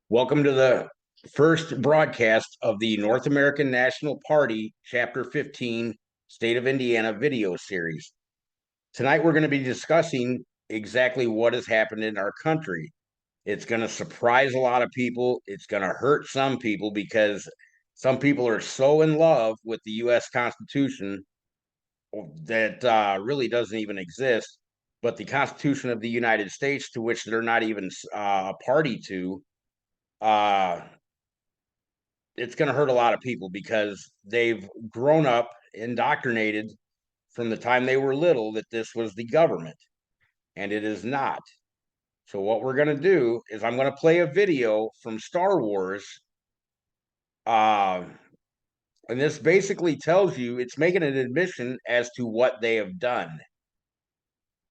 Welcome to the first broadcast of the North American National Party Chapter 15 State of Indiana video series. Tonight we're going to be discussing exactly what has happened in our country. It's going to surprise a lot of people. It's going to hurt some people because some people are so in love with the U.S. Constitution that really doesn't even exist. But the Constitution of the United States, to which they're not even a party to, uh, it's going to hurt a lot of people because they've grown up indoctrinated from the time they were little that this was the government, and it is not. So what we're going to do is I'm going to play a video from Star Wars, uh, and this basically tells you it's making an admission as to what they have done.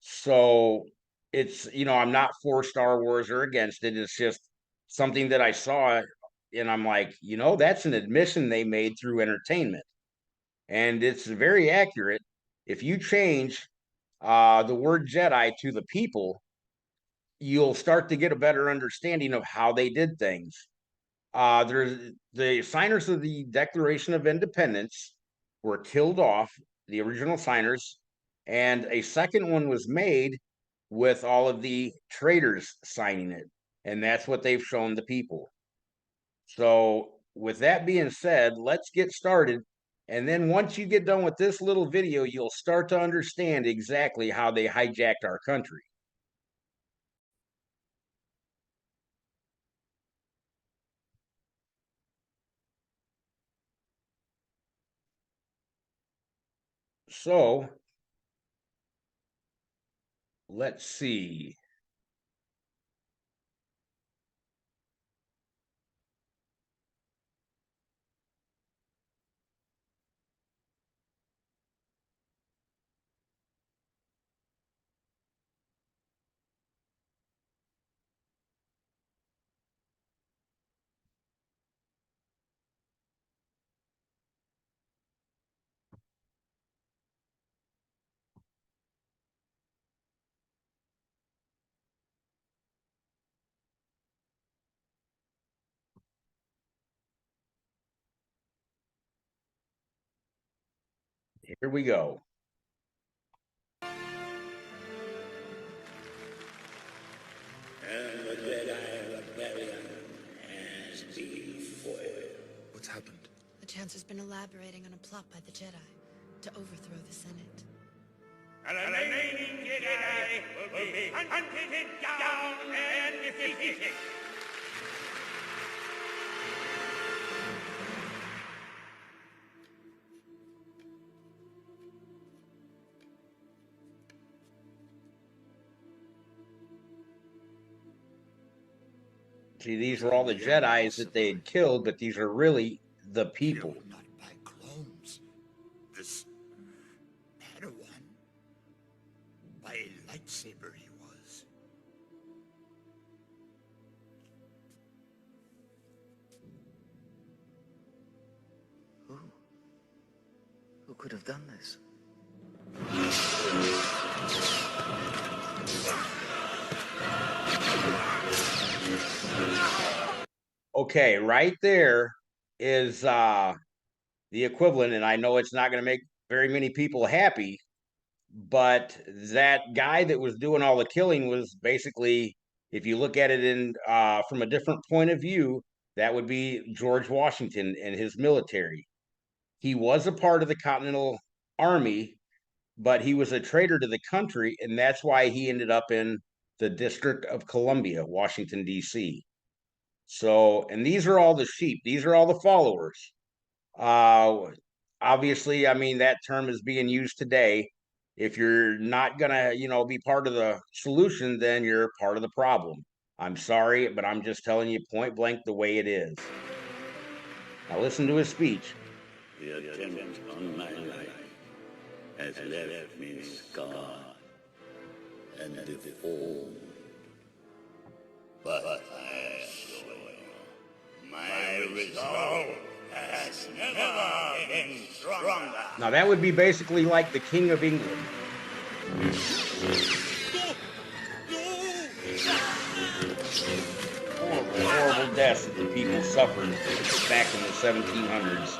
So I'm not for Star Wars or against it. It's just something that I saw, and I'm like, that's an admission they made through entertainment. And it's very accurate. If you change the word Jedi to the people, you'll start to get a better understanding of how they did things. There's the signers of the Declaration of Independence were killed off, the original signers, and a second one was made with all of the traitors signing it, and that's what they've shown the people. So, with that being said, let's get started. And then once you get done with this little video, you'll start to understand exactly how they hijacked our country. So, let's see. Here we go. And the Jedi rebellion has been foiled. What's happened? The Chancellor's been elaborating on a plot by the Jedi to overthrow the Senate. And the remaining Jedi will be hunted down and defeated. See, these were all the Jedis that they had killed, but these are really the people. Killed not by clones. This Padawan, by a lightsaber he was. Who could have done this? Okay, right there is the equivalent, and I know it's not going to make very many people happy, but that guy that was doing all the killing was basically, if you look at it in from a different point of view, that would be George Washington and his military. He was a part of the Continental Army, but he was a traitor to the country, and that's why he ended up in the District of Columbia, Washington, D.C. So, and these are all the sheep, these are all the followers. Uh, Obviously, I mean, that term is being used today. If you're not gonna, be part of the solution, then you're part of the problem. I'm sorry, but I'm just telling you point blank the way it is. Now listen to his speech. The attempt on my life has left me scarred and deformed. But I assure you, my resolve has never been stronger. Now that would be basically like the King of England. horrible, horrible deaths that the people suffered back in the 1700s.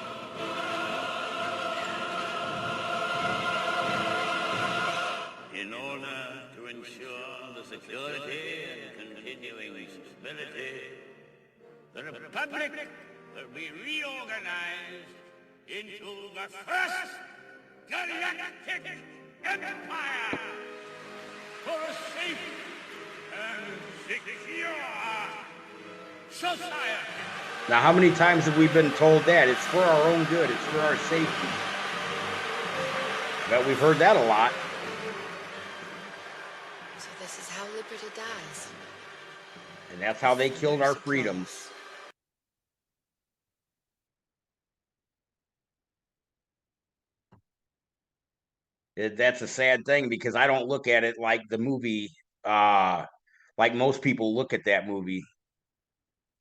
In order to ensure the security and continuing stability, the Republic will be reorganized into the first galactic empire for a safe and secure society. Now, how many times have we been told that? It's for our own good. It's for our safety. But we've heard that a lot. So this is how liberty dies. And that's how they killed our There's freedoms. applause. That's a sad thing because I don't look at it like the movie, like most people look at that movie.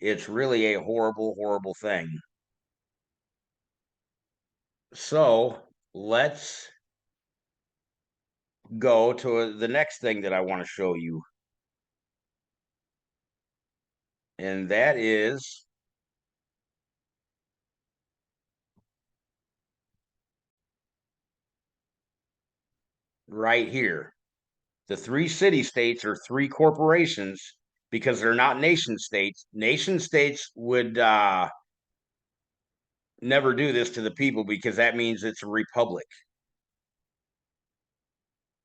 It's really a horrible, horrible thing. So let's go to the next thing that I want to show you. And that is right here. The three city states are three corporations because they're not nation states. Nation states would never do this to the people because that means it's a republic.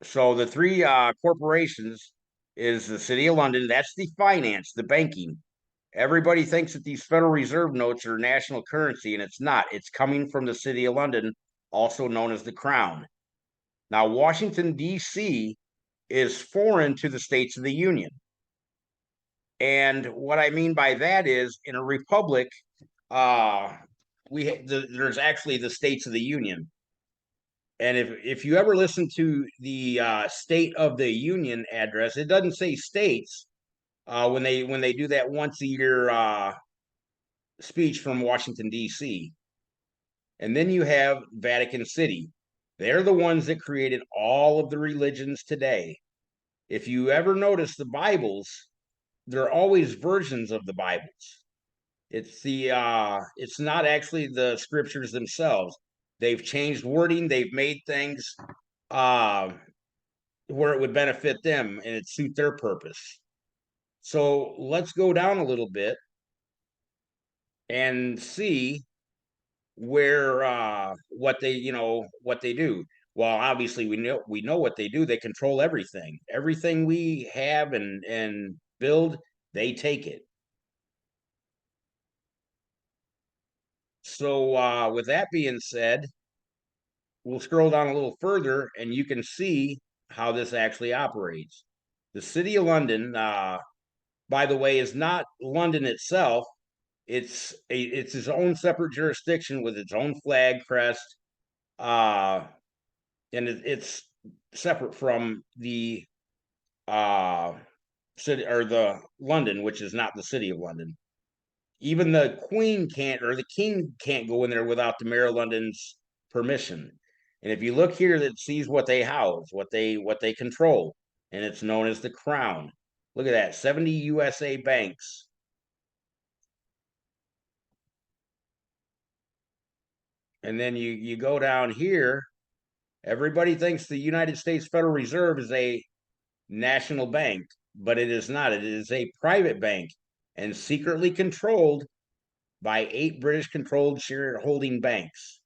So the three corporations is the City of London. That's the finance, the banking. Everybody thinks that these Federal Reserve notes are national currency, and it's not. It's coming from the City of London, also known as the Crown. Now, Washington, D.C. is foreign to the states of the Union. And what I mean by that is in a republic, there's actually the states of the Union. And if you ever listen to the State of the Union address, it doesn't say states when they do that once a year speech from Washington D.C. And then you have Vatican City. They're the ones that created all of the religions today. If you ever notice the Bibles, they're always versions of the Bibles. It's not actually the scriptures themselves. They've changed wording, they've made things uh where it would benefit them and it suit their purpose. So let's go down a little bit and see where what they do. Well, obviously we know what they do. They control everything. Everything we have and build, they take it. So with that being said, we'll scroll down a little further and you can see how this actually operates. The City of London, by the way, is not London itself. It's its own separate jurisdiction with its own flag, crest, uh, and it's separate from the city or the London, which is not the City of London. Even the Queen can't or the King can't go in there without the Mayor of London's permission. And if you look here, that sees what they house, what they control, and it's known as the Crown. Look at that, 70 USA banks. And then you go down here, everybody thinks the United States Federal Reserve is a national bank, but it is not. It is a private bank and secretly controlled by 8 British controlled shareholding banks.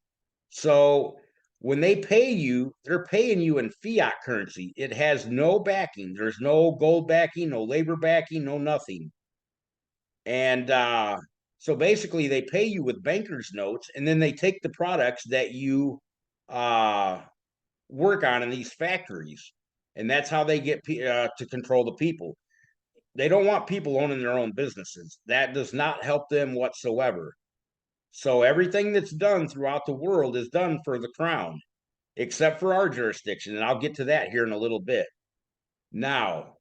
So when they pay you, they're paying you in fiat currency. It has no backing. There's no gold backing, no labor backing, no nothing. And so basically, they pay you with bankers' notes, and then they take the products that you work on in these factories, and that's how they get to control the people. They don't want people owning their own businesses. That does not help them whatsoever. So everything that's done throughout the world is done for the crown, except for our jurisdiction, and I'll get to that here in a little bit. Now,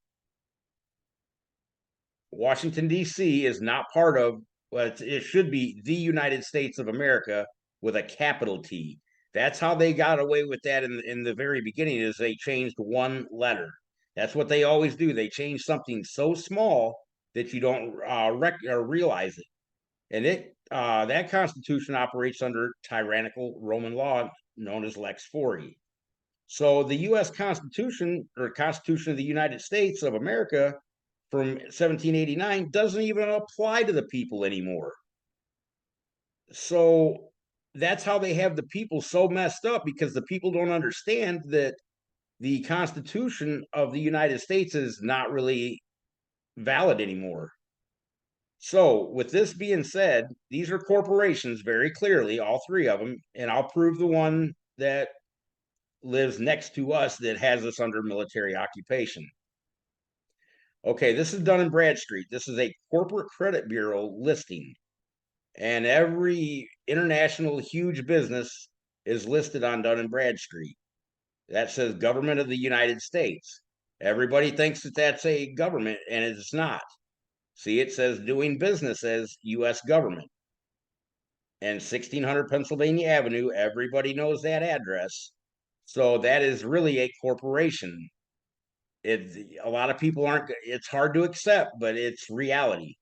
Washington, D.C. is not part of, well, it should be the United States of America with a capital T. That's how they got away with that in the very beginning, is they changed one letter. That's what they always do. They change something so small that you don't realize it. And that Constitution operates under tyrannical Roman law known as Lex Fori. So the U.S. Constitution, or Constitution of the United States of America from 1789, doesn't even apply to the people anymore. So that's how they have the people so messed up, because the people don't understand that the Constitution of the United States is not really valid anymore. So, with this being said, these are corporations very clearly, all three of them, and I'll prove the one that lives next to us that has us under military occupation. Okay, this is Dun& Bradstreet. This is a corporate credit bureau listing, and every international huge business is listed on Dun& Bradstreet. That says government of the United States. Everybody thinks that that's a government, and it's not. See, it says doing business as U.S. government. And 1600 Pennsylvania Avenue, everybody knows that address. So that is really a corporation. A lot of people aren't, it's hard to accept, but it's reality.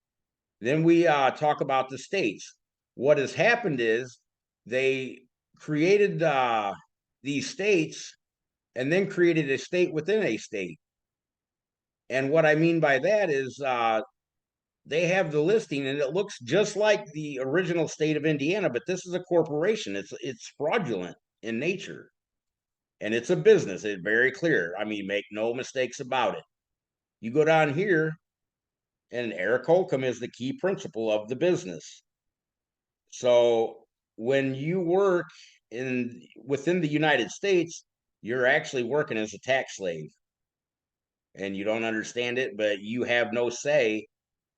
Then we talk about the states. What has happened is they created these states and then created a state within a state. And what I mean by that is they have the listing and it looks just like the original state of Indiana, but this is a corporation. It's fraudulent in nature. And it's a business. It's very clear. I mean, make no mistakes about it. You go down here, and Eric Holcomb is the key principal of the business. So when you work within the United States, you're actually working as a tax slave. And you don't understand it, but you have no say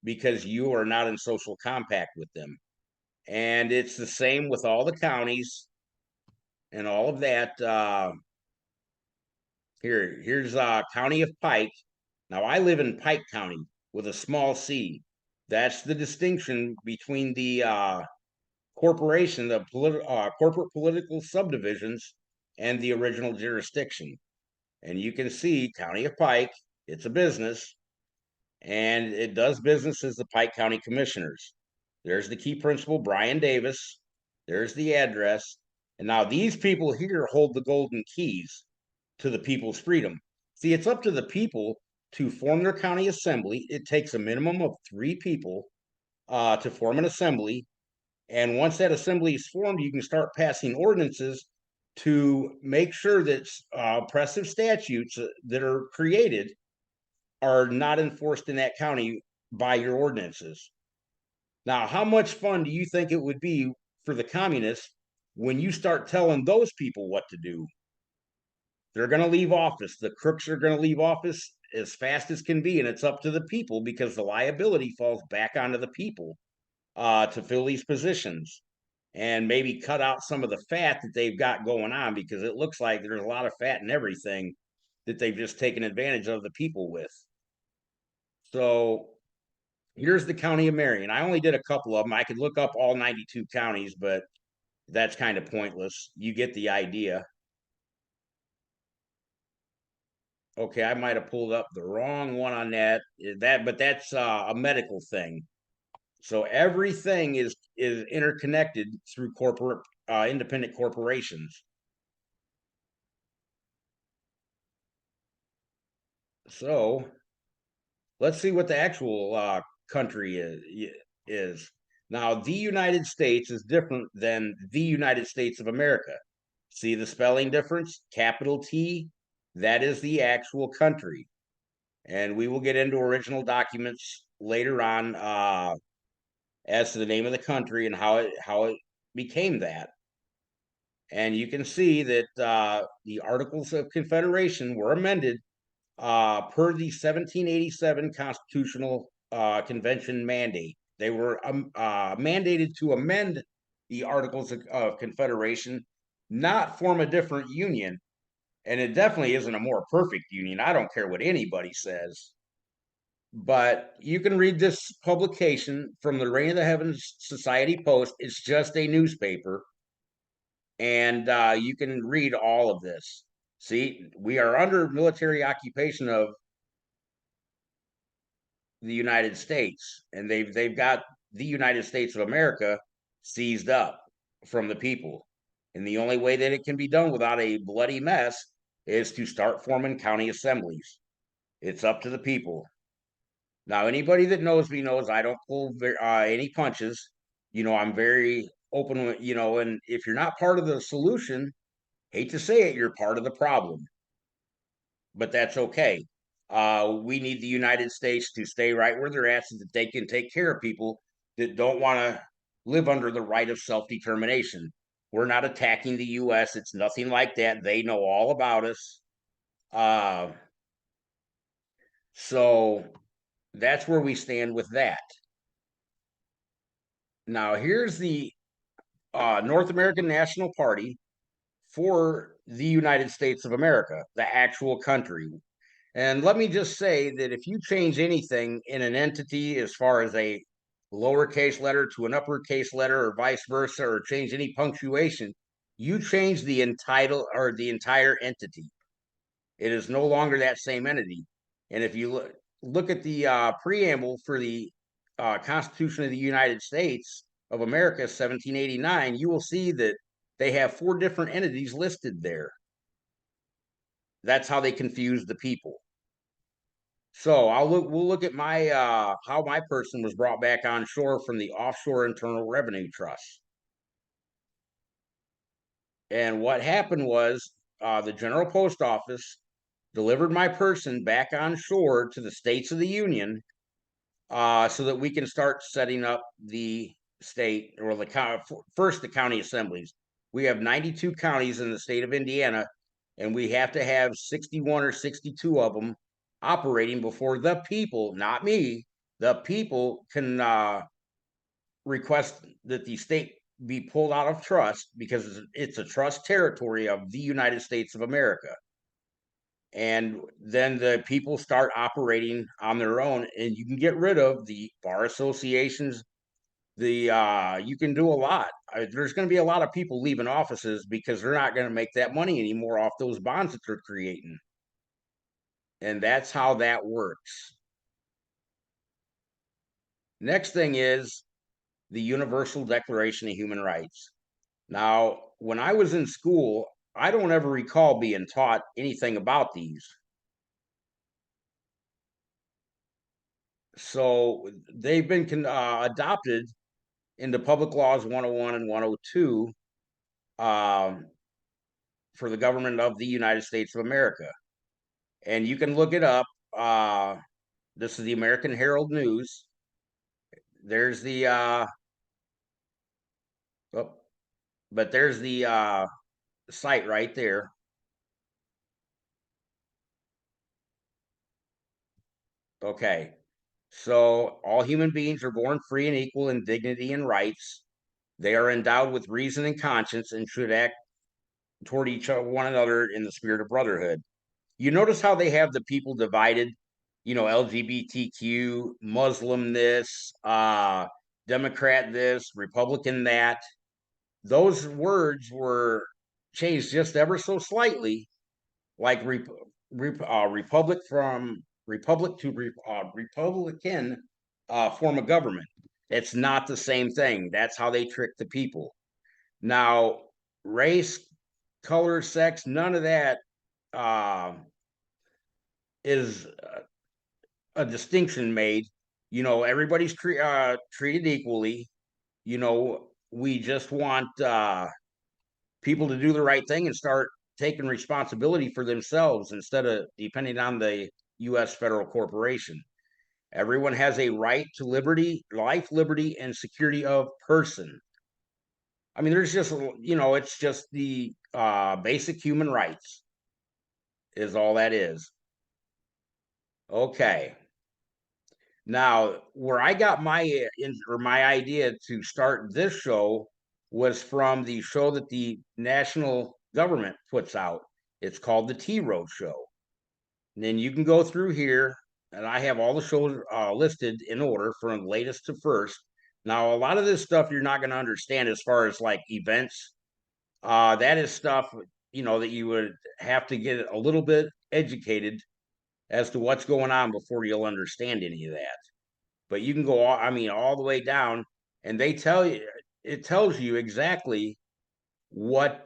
because you are not in social compact with them. And it's the same with all the counties and all of that. Here's County of Pike. Now I live in Pike County with a small c. That's the distinction between the corporation, the corporate political subdivisions, and the original jurisdiction. And you can see County of Pike, it's a business, and it does business as the Pike County Commissioners. There's the key principal, Brian Davis. There's the address. And now these people here hold the golden keys to the people's freedom. See, it's up to the people to form their county assembly. It takes a minimum of 3 people to form an assembly. And once that assembly is formed, you can start passing ordinances to make sure that oppressive statutes that are created are not enforced in that county by your ordinances. Now, how much fun do you think it would be for the communists when you start telling those people what to do? They're going to leave office. The crooks are going to leave office as fast as can be, and it's up to the people because the liability falls back onto the people to fill these positions and maybe cut out some of the fat that they've got going on, because it looks like there's a lot of fat in everything that they've just taken advantage of the people with. So here's the county of Marion. I only did a couple of them. I could look up all 92 counties, but that's kind of pointless. You get the idea. Okay, I might have pulled up the wrong one on that. But that's a medical thing. So everything is interconnected through corporate independent corporations. So let's see what the actual country is. Now, the United States is different than the United States of America. See the spelling difference? Capital T, that is the actual country. And we will get into original documents later on as to the name of the country and how it became that. And you can see that the Articles of Confederation were amended per the 1787 Constitutional Convention mandate. They were mandated to amend the Articles of Confederation, not form a different union. And it definitely isn't a more perfect union. I don't care what anybody says. But you can read this publication from the Reign of the Heavens Society Post. It's just a newspaper. And you can read all of this. See, we are under military occupation of the United States, and they've got the United States of America seized up from the people. And the only way that it can be done without a bloody mess is to start forming county assemblies. It's up to the people. Now, anybody that knows me knows I don't pull any punches. I'm very open with, and if you're not part of the solution, hate to say it, you're part of the problem, but that's okay. We need the United States to stay right where they're at so that they can take care of people that don't want to live under the right of self-determination. We're not attacking the U.S. It's nothing like that. They know all about us. So that's where we stand with that. Now, here's the North American National Party for the United States of America, the actual country. And let me just say that if you change anything in an entity as far as a lowercase letter to an uppercase letter or vice versa, or change any punctuation, you change the entire entity. It is no longer that same entity. And if you look at the preamble for the Constitution of the United States of America, 1789, you will see that they have 4 different entities listed there. That's how they confuse the people. So we'll look at my how my person was brought back on shore from the Offshore Internal Revenue Trust. And what happened was the General Post Office delivered my person back on shore to the states of the Union so that we can start setting up the state or the county assemblies. We have 92 counties in the state of Indiana, and we have to have 61 or 62 of them operating before the people, not me, the people can request that the state be pulled out of trust because it's a trust territory of the United States of America. And then the people start operating on their own, and you can get rid of the bar associations. You can do a lot. There's going to be a lot of people leaving offices because they're not going to make that money anymore off those bonds that they're creating. And that's how that works. Next thing is the Universal Declaration of Human Rights. Now, when I was in school, I don't ever recall being taught anything about these. So they've been adopted into Public Laws 101 and 102 for the government of the United States of America. And you can look it up. This is the American Herald News. There's the but there's the site right there. Okay. So all human beings are born free and equal in dignity and rights. They are endowed with reason and conscience and should act toward one another in the spirit of brotherhood. You notice how they have the people divided, LGBTQ, Muslim this, Democrat this, Republican that. Those words were changed just ever so slightly, like republic from republic to Republican form of government. It's not the same thing. That's how they trick the people. Now, race, color, sex, none of that is a distinction made. Everybody's treated equally. We just want people to do the right thing and start taking responsibility for themselves instead of depending on the U.S. federal corporation. Everyone has a right to liberty, life, liberty, and security of person. I mean, there's just, it's just the basic human rights is all that is. Okay. Now, where I got my idea to start this show was from the show that the national government puts out. It's called the T Road Show. And then you can go through here, and I have all the shows listed in order from latest to first. Now, a lot of this stuff you're not going to understand as far as like events. That is stuff that you would have to get a little bit educated as to what's going on before you'll understand any of that. but you can go all, I mean, all the way down, and they tell you, it tells you exactly what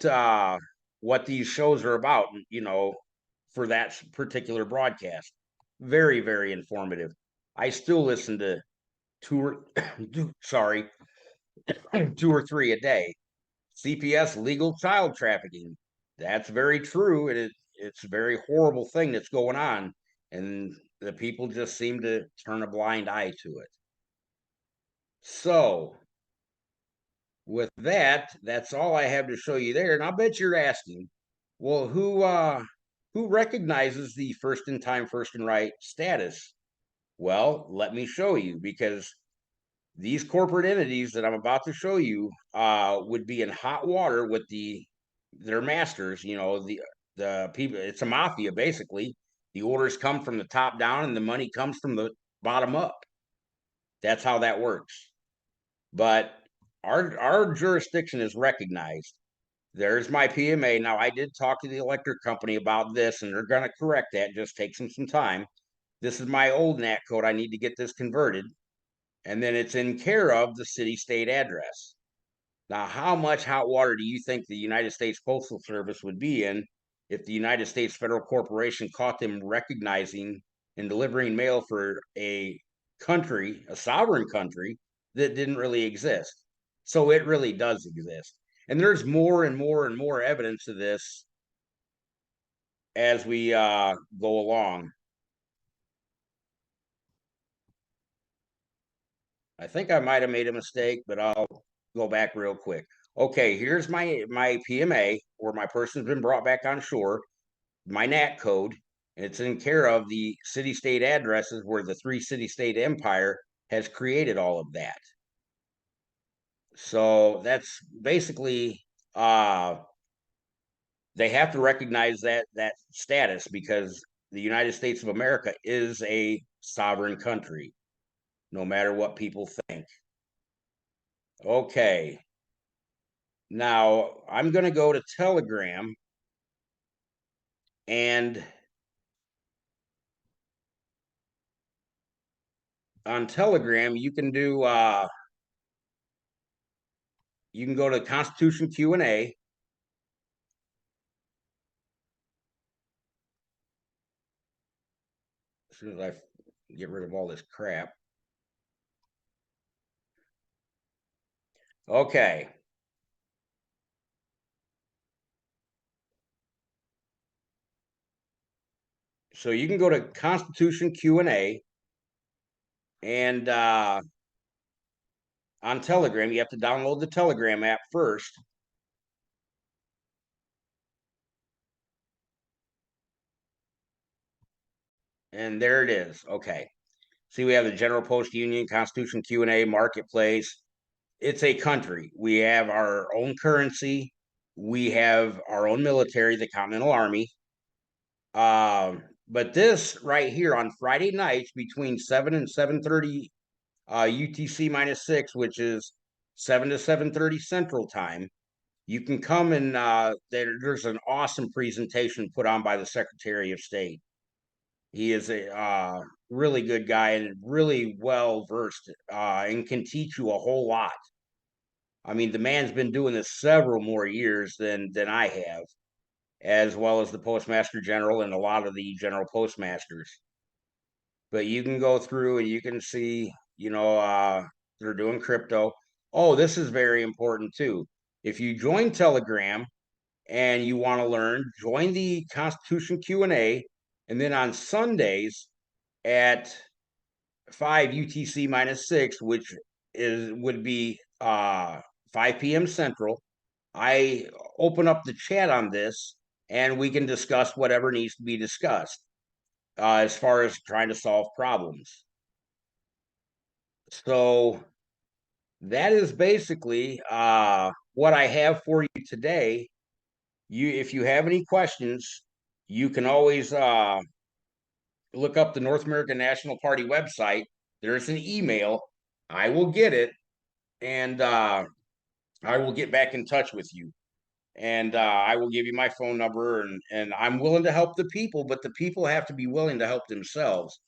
these shows are about, for that particular broadcast. Very, very informative. I still listen to two or sorry, 2 or 3 a day. CPS legal child trafficking. That's very true. It's a very horrible thing that's going on, and the people just seem to turn a blind eye to it. So, with that, that's all I have to show you there. And I bet you're asking, well, who recognizes the first in time, first in right status? Well, let me show you, because these corporate entities that I'm about to show you would be in hot water with their masters, the people. It's a mafia, basically. The orders come from the top down and the money comes from the bottom up. That's how that works. But our jurisdiction is recognized. There's my PMA. Now, I did talk to the electric company about this, and they're going to correct that. Just takes them some time. This is my old NAT code. I need to get this converted. And then it's in care of the city-state address. Now, how much hot water do you think the United States Postal Service would be in if the United States Federal Corporation caught them recognizing and delivering mail for a country, a sovereign country, that didn't really exist? So it really does exist. And there's more and more and more evidence of this as we go along. I think I might have made a mistake, but I'll go back real quick. Okay, here's my PMA, where my person's been brought back on shore, my NAT code. It's in care of the city-state addresses where the 3-city-state empire has created all of that. So that's basically they have to recognize that status, because the United States of America is a sovereign country, no matter what people think. Okay. Now, I'm going to go to Telegram, and on Telegram you can do you can go to Constitution Q&A. As soon as I get rid of all this crap. Okay. So you can go to Constitution Q&A, and on Telegram, you have to download the Telegram app first. And there it is. Okay. See, we have the General Post Union, Constitution Q&A, Marketplace. It's a country. We have our own currency. We have our own military, the Continental Army. But this right here on Friday nights between 7 and 7:30 UTC -6, which is 7 to 7:30 Central Time, you can come and there's an awesome presentation put on by the Secretary of State. He is a really good guy and really well versed and can teach you a whole lot. I mean, the man's been doing this several more years than I have, as well as the Postmaster General and a lot of the General Postmasters. But you can go through and you can see, they're doing crypto. Oh, this is very important too. If you join Telegram and you want to learn, join the Constitution Q&A, and then on Sundays at 5 UTC -6, which would be 5 p.m. Central, I open up the chat on this, and we can discuss whatever needs to be discussed as far as trying to solve problems. So that is basically what I have for you today. If you have any questions, you can always look up the North American National Party website. There's an email. I will get it, and I will get back in touch with you. And I will give you my phone number, and I'm willing to help the people, but the people have to be willing to help themselves.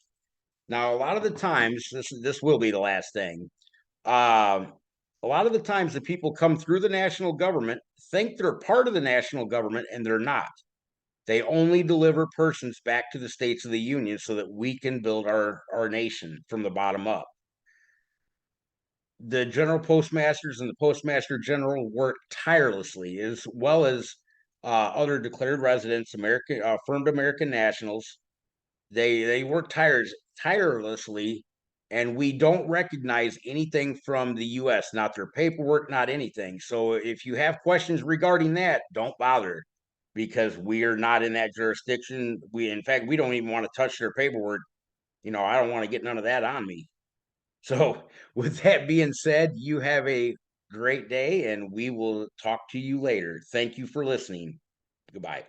Now, a lot of the times, this will be the last thing. Um, a lot of the times, the people come through the national government think they're part of the national government, and they're not. They only deliver persons back to the states of the union so that we can build our nation from the bottom up. The general postmasters and the postmaster general work tirelessly, as well as other declared residents, American affirmed American nationals. They work tirelessly, and we don't recognize anything from the U.S., not their paperwork, not anything. So if you have questions regarding that, don't bother, because we are not in that jurisdiction. In fact, we don't even want to touch their paperwork. I don't want to get none of that on me. So, with that being said, you have a great day, and we will talk to you later. Thank you for listening. Goodbye.